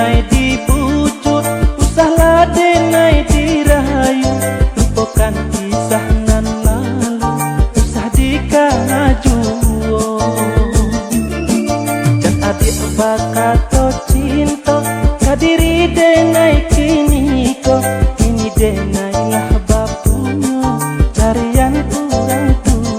denai dibujuk, usahlah denai dirayu. Lupakan kisah nan lalu, usah dikajuo. Dan adik bakato cinta, kadiri denai kini ko. Kini denai lah bapunyo, carian orang tua.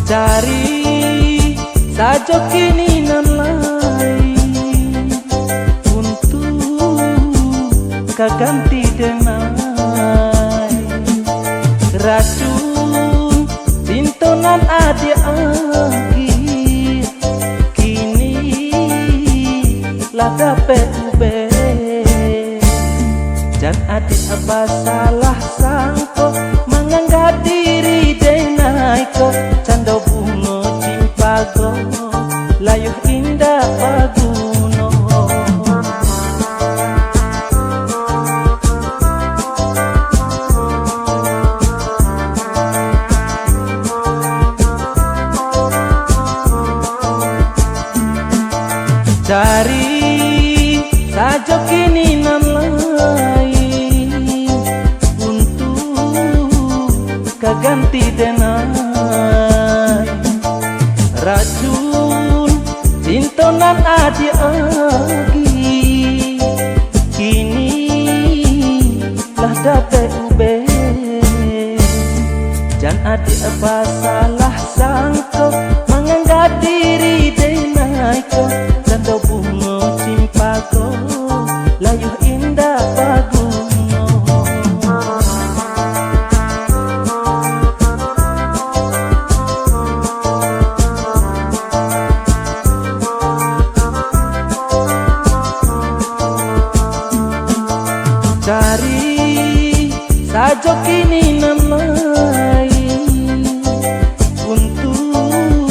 Cari saja kini nan lain untuk kaganti denai. Racun cintonan adik agi, kini lah dapat ube. Dan adik apa salah sangko, menganggap diri denai ko. Cando bungo cimpago, layuh indah paguno. Cari saja kini nan lain untuk kaganti denai. Racun cintonan adik agi, kini lah dapat ube. Jan adik apa salah sangko, menganggap diri denai ko. Cando bungo cimpago, layuh indah paguno. Cari saja kini nan lain untuk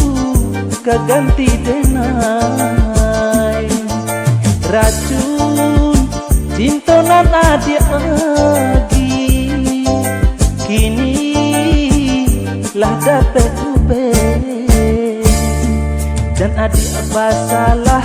kaganti denai. Racun cintonan adik agi, kini lah dapat ube. Dan adik apa salah